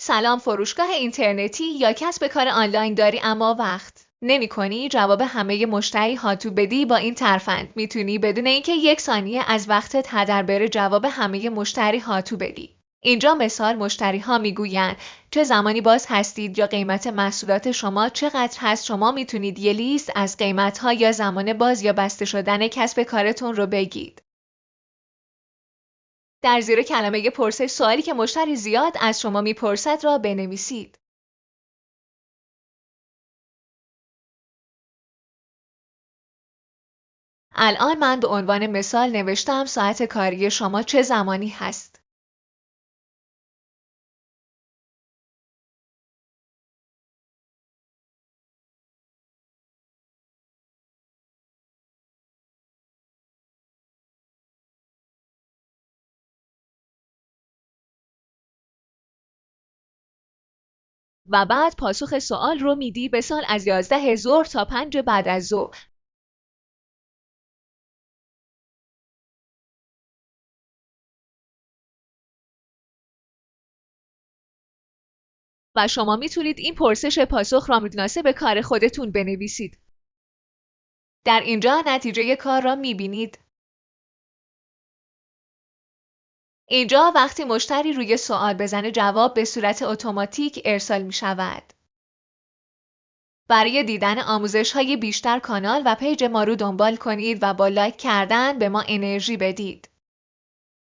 سلام، فروشگاه اینترنتی یا کسب کار آنلاین داری اما وقت نمی‌کنی جواب همه مشتری هاتو بدی با این ترفند میتونی بدون اینکه 1 ثانیه از وقتت هدر بره جواب همه مشتری هاتو بدی. اینجا مثال مشتری ها میگویند چه زمانی باز هستید یا قیمت محصولات شما چقدر هست. شما میتونید یه لیست از قیمت ها یا زمان باز یا بسته شدن کسب کارتون رو بگید. در زیر کلمه پرسش سوالی که مشتری زیاد از شما میپرسد را بنویسید. الان من به عنوان مثال نوشتم ساعت کاری شما چه زمانی هست. و بعد پاسخ سوال رو میدی به سال از 11 ظهر تا 5 بعد از ظهر. و شما میتونید این پرسش پاسخ را مناسب به کار خودتون بنویسید. در اینجا نتیجه کار را میبینید. اینجا وقتی مشتری روی سوال بزنه جواب به صورت اتوماتیک ارسال می شود. برای دیدن آموزش‌های بیشتر کانال و پیج ما رو دنبال کنید و با لایک کردن به ما انرژی بدید.